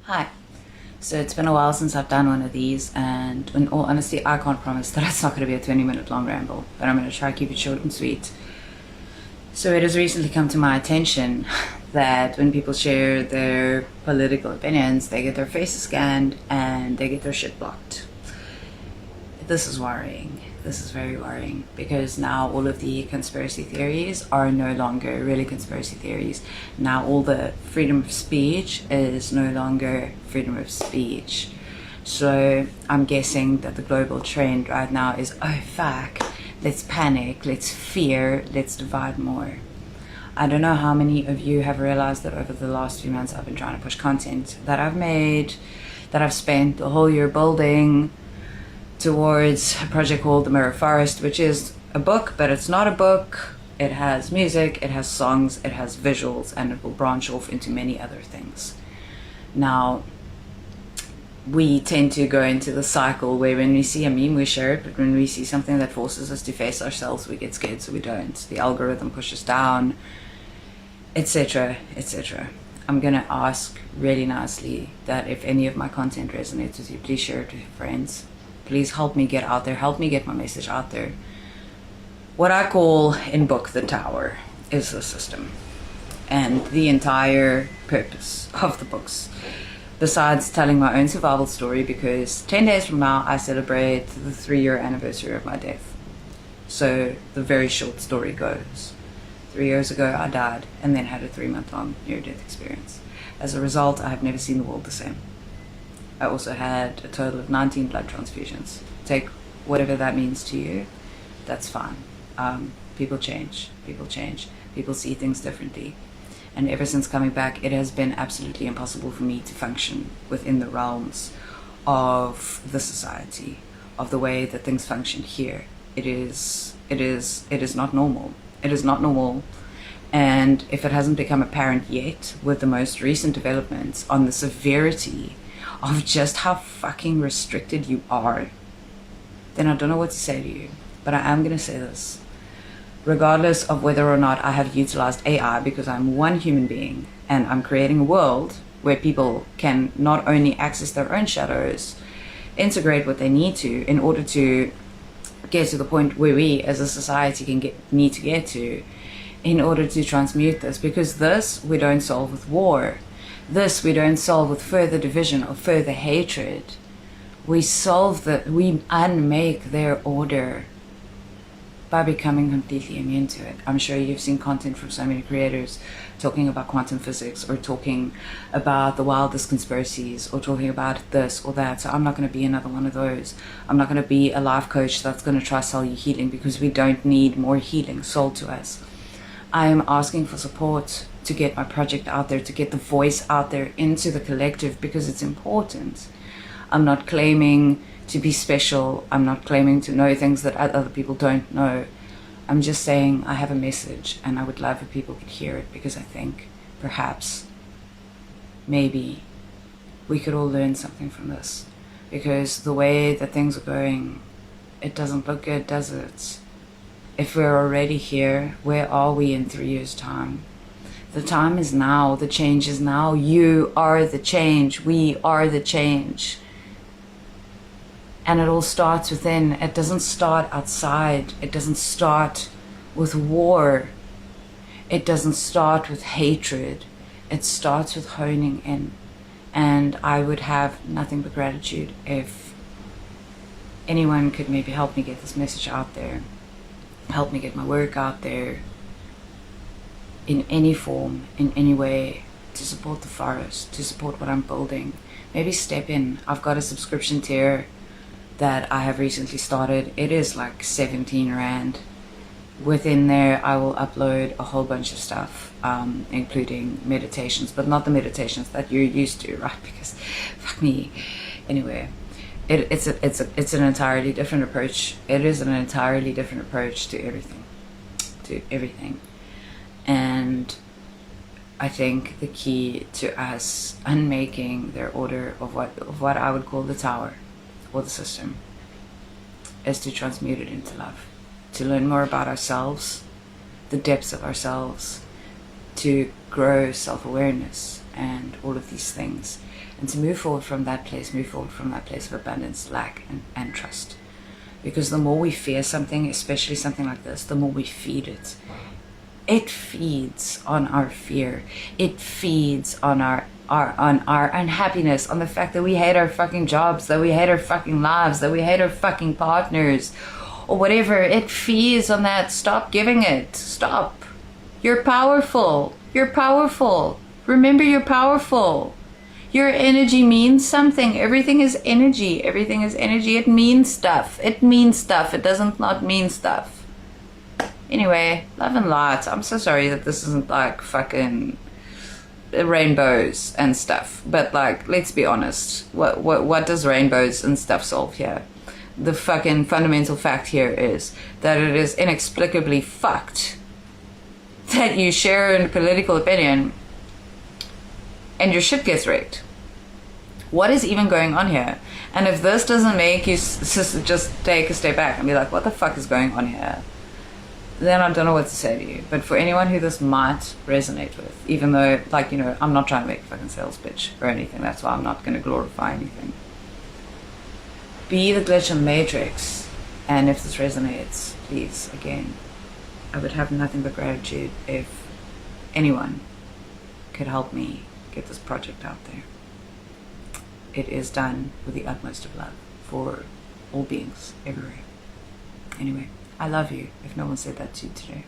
Hi. So it's been a while since I've done one of these, and in all honesty, I can't promise that it's not going to be a 20-minute long ramble, but I'm going to try to keep it short and sweet. So it has recently come to my attention that when people share their political opinions, they get their faces scanned and they get their shit blocked. This is worrying. This is very worrying, because now all of the conspiracy theories are no longer really conspiracy theories. Now all the freedom of speech is no longer freedom of speech. So I'm guessing that the global trend right now is, oh fuck, let's panic, let's fear, let's divide more. I don't know how many of you have realized that over the last few months I've been trying to push content that I've made, that I've spent the whole year building, towards a project called The Mirror Forest, which is a book, but it's not a book. It has music, it has songs, it has visuals, and it will branch off into many other things. Now, we tend to go into the cycle where when we see a meme, we share it, but when we see something that forces us to face ourselves, we get scared, so we don't. The algorithm pushes down, etc., etc. I'm gonna ask really nicely that if any of my content resonates with you, please share it with your friends. Please help me get out there, help me get my message out there. What I call in book the tower is the system, and the entire purpose of the books, besides telling my own survival story, because 10 days from now I celebrate the 3-year anniversary of my death. So the very short story goes, 3 years ago I died and then had a 3-month-long near-death experience. As a result, I have never seen the world the same. I also had a total of 19 blood transfusions. Take whatever that means to you, that's fine. People change, people see things differently. And ever since coming back, it has been absolutely impossible for me to function within the realms of the society, of the way that things function here. It is not normal. It is not normal. And if it hasn't become apparent yet with the most recent developments on the severity of just how fucking restricted you are, then I don't know what to say to you. But I am going to say this. Regardless of whether or not I have utilized AI, because I'm one human being and I'm creating a world where people can not only access their own shadows, integrate what they need to in order to get to the point where we as a society need to get to in order to transmute this, because this we don't solve with war. This we don't solve with further division or further hatred. We unmake their order by becoming completely immune to it. I'm sure you've seen content from so many creators talking about quantum physics, or talking about the wildest conspiracies, or talking about this or that. So I'm not going to be another one of those. I'm not going to be a life coach that's going to try to sell you healing, because we don't need more healing sold to us. I am asking for support to get my project out there, to get the voice out there into the collective, because it's important. I'm not claiming to be special. I'm not claiming to know things that other people don't know. I'm just saying I have a message, and I would love if people could hear it, because I think perhaps, maybe, we could all learn something from this. Because the way that things are going, it doesn't look good, does it? If we're already here, where are we in 3 years' time? The time is now. The change is now. You are the change. We are the change. And it all starts within. It doesn't start outside. It doesn't start with war. It doesn't start with hatred. It starts with honing in. And I would have nothing but gratitude if anyone could maybe help me get this message out there. Help me get my work out there in any form, in any way, to support the forest, to support what I'm building. Maybe step in. I've got a subscription tier that I have recently started. It is like 17 Rand. Within there, I will upload a whole bunch of stuff, including meditations, but not the meditations that you're used to, right? Because fuck me. Anyway, it's an entirely different approach. It is an entirely different approach to everything. And I think the key to us unmaking their order of what I would call the tower or the system is to transmute it into love, to learn more about ourselves, the depths of ourselves, to grow self-awareness, and all of these things. And to move forward from that place of abundance, lack, and trust. Because the more we fear something, especially something like this, the more we feed it. It feeds on our fear. It feeds on our unhappiness, on the fact that we hate our fucking jobs, that we hate our fucking lives, that we hate our fucking partners, or whatever. It feeds on that. Stop giving it. Stop. You're powerful. You're powerful. Remember, you're powerful. Your energy means something. Everything is energy. Everything is energy. It means stuff. It means stuff. It doesn't not mean stuff. Anyway, love and light. I'm so sorry that this isn't like fucking rainbows and stuff. But like, let's be honest. What does rainbows and stuff solve here? The fucking fundamental fact here is that it is inexplicably fucked that you share a political opinion and your shit gets wrecked. What is even going on here? And if this doesn't make you just take a step back and be like, what the fuck is going on here? Then I don't know what to say to you. But for anyone who this might resonate with, even though, like, you know, I'm not trying to make a fucking sales pitch or anything. That's why I'm not going to glorify anything. Be the glitch in the matrix. And if this resonates, please, again, I would have nothing but gratitude if anyone could help me get this project out there. It is done with the utmost of love for all beings everywhere. Anyway, I love you, if no one said that to you today.